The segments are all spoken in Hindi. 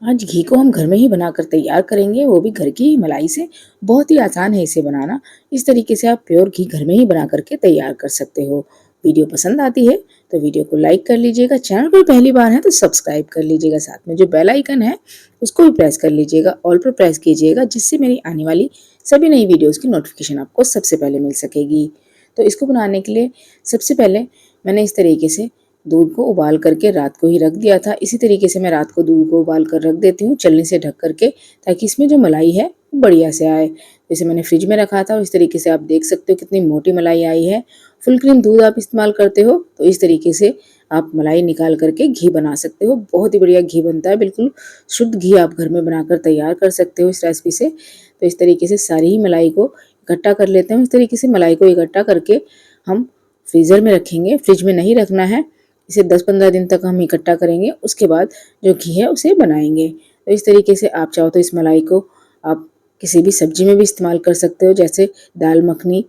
आज घी को हम घर में ही बनाकर तैयार करेंगे, वो भी घर की ही मलाई से। बहुत ही आसान है इसे बनाना। इस तरीके से आप प्योर घी घर में ही बना करके तैयार कर सकते हो। वीडियो पसंद आती है तो वीडियो को लाइक कर लीजिएगा। चैनल पर पहली बार है तो सब्सक्राइब कर लीजिएगा। साथ में जो बेल आइकन है उसको भी प्रेस कर लीजिएगा, ऑल पर प्रेस कीजिएगा, जिससे मेरी आने वाली सभी नई वीडियोज़ की नोटिफिकेशन आपको सबसे पहले मिल सकेगी। तो इसको बनाने के लिए सबसे पहले मैंने इस तरीके से दूध को उबाल करके रात को ही रख दिया था। इसी तरीके से मैं रात को दूध को उबाल कर रख देती हूँ छलनी से ढक करके, ताकि इसमें जो मलाई है वो बढ़िया से आए। जैसे मैंने फ्रिज में रखा था, इस तरीके से आप देख सकते हो कितनी मोटी मलाई आई है। फुल क्रीम दूध आप इस्तेमाल करते हो तो इस तरीके से आप मलाई निकाल करके घी बना सकते हो। बहुत ही बढ़िया घी बनता है, बिल्कुल शुद्ध घी आप घर में बनाकर तैयार कर सकते हो इस रेसिपी से। तो इस तरीके से सारी ही मलाई को इकट्ठा कर लेते हैं। इस तरीके से मलाई को इकट्ठा करके हम फ्रीज़र में रखेंगे, फ्रिज में नहीं रखना है। इसे 10-15 दिन तक हम इकट्ठा करेंगे, उसके बाद जो घी है उसे बनाएंगे। तो इस तरीके से आप चाहो तो इस मलाई को आप किसी भी सब्जी में भी इस्तेमाल कर सकते हो, जैसे दाल मखनी,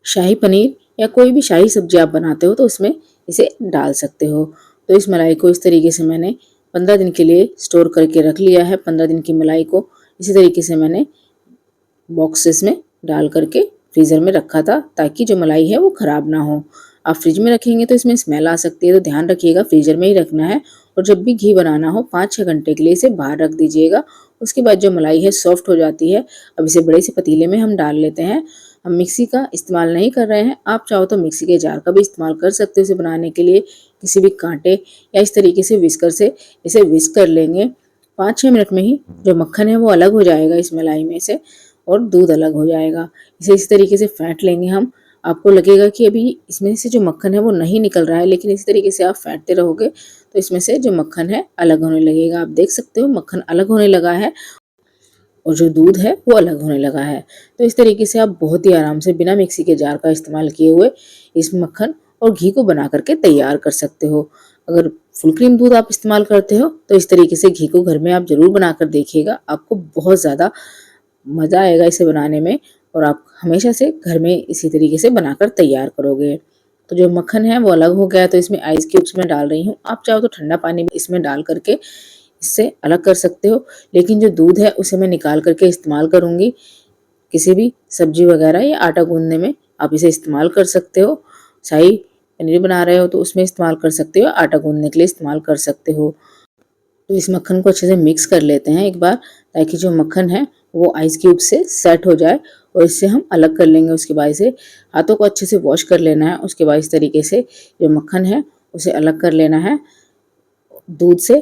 शाही पनीर या कोई भी शाही सब्जी आप बनाते हो तो उसमें इसे डाल सकते हो। तो इस मलाई को इस तरीके से मैंने 15 दिन के लिए स्टोर करके रख लिया है। 15 दिन की मलाई को इसी तरीके से मैंने बॉक्सेस में डाल करके फ्रीज़र में रखा था, ताकि जो मलाई है वो ख़राब ना हो। आप फ्रिज में रखेंगे तो इसमें स्मेल आ सकती है, तो ध्यान रखिएगा फ्रीज़र में ही रखना है। और जब भी घी बनाना हो 5-6 घंटे के लिए इसे बाहर रख दीजिएगा। उसके बाद जो मलाई है सॉफ्ट हो जाती है। अब इसे बड़े से पतीले में हम डाल लेते हैं। हम मिक्सी का इस्तेमाल नहीं कर रहे हैं, आप चाहो तो मिक्सी के जार का भी इस्तेमाल कर सकते हो इसे बनाने के लिए। किसी भी कांटे या इस तरीके से विस्कर से इसे विस्क कर लेंगे। 5-6 मिनट में ही जो मक्खन है वो अलग हो जाएगा इस मलाई में से, और दूध अलग हो जाएगा। इसे इस तरीके से फेंट लेंगे हम। आपको लगेगा कि अभी इसमें से जो मक्खन है वो नहीं निकल रहा है, लेकिन इसी तरीके से आप फेंटते रहोगे तो इसमें से जो मक्खन है अलग होने लगेगा। आप देख सकते हो मक्खन अलग होने लगा है और जो दूध है वो अलग होने लगा है। तो इस तरीके से आप बहुत ही आराम से बिना मिक्सी के जार का इस्तेमाल किए हुए इस मक्खन और घी को बना करके तैयार कर सकते हो। अगर फुल क्रीम दूध आप इस्तेमाल करते हो तो इस तरीके से घी को घर में आप ज़रूर बनाकर देखिएगा। आपको बहुत ज़्यादा मज़ा आएगा इसे बनाने में, और आप हमेशा से घर में इसी तरीके से बनाकर तैयार करोगे। तो जो मक्खन है वो अलग हो गया, तो इसमें आइस क्यूब्स मैं डाल रही हूँ। आप चाहो तो ठंडा पानी भी इसमें डाल करके इससे अलग कर सकते हो, लेकिन जो दूध है उसे मैं निकाल करके इस्तेमाल करूँगी। किसी भी सब्जी वगैरह या आटा गूंदने में आप इसे इस्तेमाल कर सकते हो। शाही पनीर बना रहे हो तो उसमें इस्तेमाल कर सकते हो, आटा गूंदने के लिए इस्तेमाल कर सकते हो। तो इस मक्खन को अच्छे से मिक्स कर लेते हैं एक बार, ताकि जो मक्खन है वो आइस क्यूब से सेट हो जाए, और इससे हम अलग कर लेंगे। उसके बाद इसे हाथों को अच्छे से वॉश कर लेना है। उसके बाद इस तरीके से जो मक्खन है उसे अलग कर लेना है दूध से।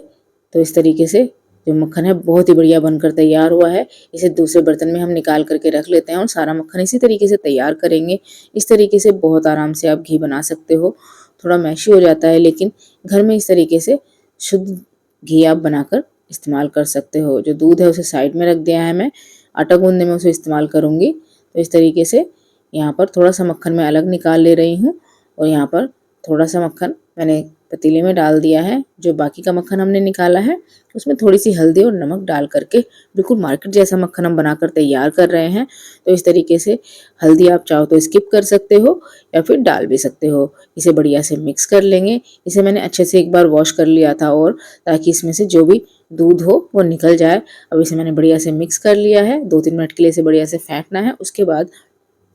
तो इस तरीके से जो मक्खन है बहुत ही बढ़िया बनकर तैयार हुआ है। इसे दूसरे बर्तन में हम निकाल करके रख लेते हैं और सारा मक्खन इसी तरीके से तैयार करेंगे। इस तरीके से बहुत आराम से आप घी बना सकते हो। थोड़ा मैशी हो जाता है, लेकिन घर में इस तरीके से शुद्ध घी आप बनाकर इस्तेमाल कर सकते हो। जो दूध है उसे साइड में रख दिया है मैं, आटा गूंदने में उसे इस्तेमाल करूँगी। तो इस तरीके से यहाँ पर थोड़ा सा मक्खन मैं अलग निकाल ले रही हूँ, और यहाँ पर थोड़ा सा मक्खन मैंने पतीले में डाल दिया है। जो बाकी का मक्खन हमने निकाला है उसमें थोड़ी सी हल्दी और नमक डाल करके बिल्कुल मार्केट जैसा मक्खन हम बनाकर तैयार कर रहे हैं। तो इस तरीके से हल्दी आप चाहो तो स्किप कर सकते हो या फिर डाल भी सकते हो। इसे बढ़िया से मिक्स कर लेंगे। इसे मैंने अच्छे से एक बार वॉश कर लिया था, और ताकि इसमें से जो भी दूध हो वो निकल जाए। अब इसे मैंने बढ़िया से मिक्स कर लिया है। 2-3 मिनट के लिए इसे बढ़िया से फेंटना है। उसके बाद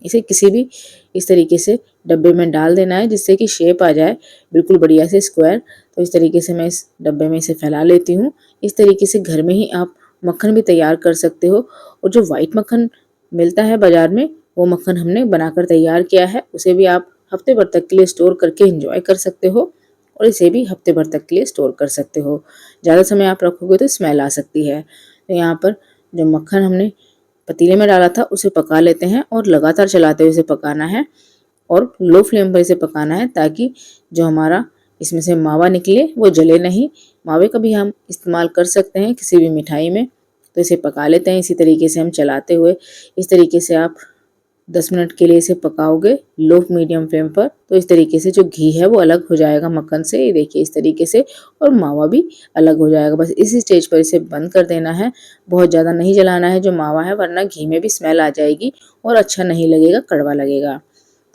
इसे किसी भी इस तरीके से डब्बे में डाल देना है, जिससे कि शेप आ जाए बिल्कुल बढ़िया से स्क्वायर। तो इस तरीके से मैं इस डब्बे में इसे फैला लेती हूँ। इस तरीके से घर में ही आप मक्खन भी तैयार कर सकते हो। और जो वाइट मक्खन मिलता है बाजार में, वो मक्खन हमने बनाकर तैयार किया है। उसे भी आप हफ्ते भर तक के लिए स्टोर करके इंजॉय कर सकते हो, और इसे भी हफ्ते भर तक के लिए स्टोर कर सकते हो। ज़्यादा समय आप रखोगे तो स्मेल आ सकती है। तो यहाँ पर जो मक्खन हमने पतीले में डाला था उसे पका लेते हैं, और लगातार चलाते हुए इसे पकाना है, और लो फ्लेम पर इसे पकाना है, ताकि जो हमारा इसमें से मावा निकले वो जले नहीं। मावे का भी हम इस्तेमाल कर सकते हैं किसी भी मिठाई में। तो इसे पका लेते हैं इसी तरीके से हम चलाते हुए। इस तरीके से आप 10 मिनट के लिए इसे पकाओगे लो मीडियम फ्लेम पर। तो इस तरीके से जो घी है वो अलग हो जाएगा मक्खन से, ये देखिए इस तरीके से, और मावा भी अलग हो जाएगा। बस इसी स्टेज पर इसे बंद कर देना है। बहुत ज़्यादा नहीं जलाना है जो मावा है, वरना घी में भी स्मेल आ जाएगी और अच्छा नहीं लगेगा, कड़वा लगेगा।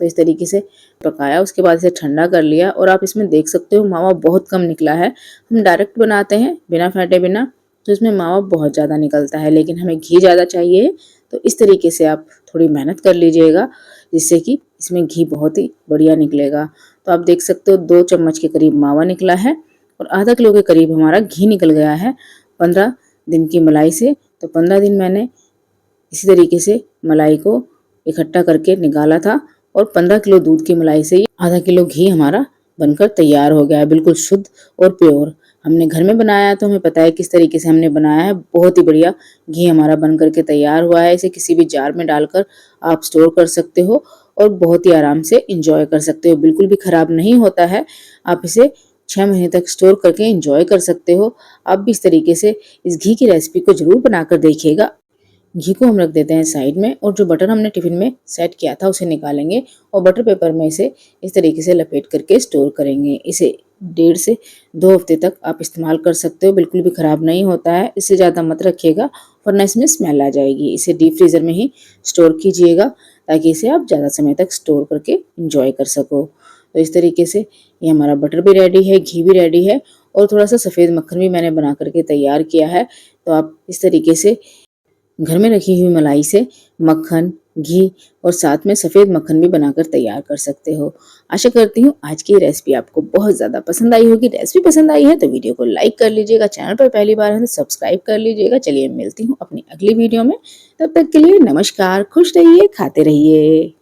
तो इस तरीके से पकाया, उसके बाद इसे ठंडा कर लिया, और आप इसमें देख सकते हो मावा बहुत कम निकला है। हम डायरेक्ट बनाते हैं बिना फेंटे बिना, तो इसमें मावा बहुत ज़्यादा निकलता है, लेकिन हमें घी ज़्यादा चाहिए। तो इस तरीके से आप थोड़ी मेहनत कर लीजिएगा, जिससे कि इसमें घी बहुत ही बढ़िया निकलेगा। तो आप देख सकते हो 2 चम्मच के करीब मावा निकला है और आधा किलो के करीब हमारा घी निकल गया है 15 दिन की मलाई से। तो 15 दिन मैंने इसी तरीके से मलाई को इकट्ठा करके निकाला था और 15 किलो दूध की मलाई से आधा किलो घी हमारा बनकर तैयार हो गया है, बिल्कुल शुद्ध और प्योर। हमने घर में बनाया है तो हमें पता है किस तरीके से हमने बनाया है। बहुत ही बढ़िया घी हमारा बन करके तैयार हुआ है। इसे किसी भी जार में डालकर आप स्टोर कर सकते हो और बहुत ही आराम से इंजॉय कर सकते हो, बिल्कुल भी खराब नहीं होता है। आप इसे 6 महीने तक स्टोर करके इंजॉय कर सकते हो। आप भी इस तरीके से इस घी की रेसिपी को जरूर बनाकर देखिएगा। घी को हम रख देते हैं साइड में और जो बटर हमने टिफिन में सेट किया था उसे निकालेंगे और बटर पेपर में इसे इस तरीके से लपेट करके स्टोर करेंगे। इसे 1.5 से 2 हफ्ते तक आप इस्तेमाल कर सकते हो, बिल्कुल भी ख़राब नहीं होता है। इससे ज़्यादा मत रखिएगा वरना इसमें स्मेल आ जाएगी। इसे डीप फ्रीज़र में ही स्टोर कीजिएगा ताकि इसे आप ज़्यादा समय तक स्टोर करके इंजॉय कर सको। तो इस तरीके से ये हमारा बटर भी रेडी है, घी भी रेडी है और थोड़ा सा सफ़ेद मक्खन भी मैंने बना करके तैयार किया है। तो आप इस तरीके से घर में रखी हुई मलाई से मक्खन, घी और साथ में सफ़ेद मक्खन भी बनाकर तैयार कर सकते हो। आशा करती हूँ आज की रेसिपी आपको बहुत ज़्यादा पसंद आई होगी। रेसिपी पसंद आई है तो वीडियो को लाइक कर लीजिएगा, चैनल पर पहली बार है तो सब्सक्राइब कर लीजिएगा। चलिए मिलती हूँ अपनी अगली वीडियो में, तब तक के लिए नमस्कार, खुश रहिए, खाते रहिए।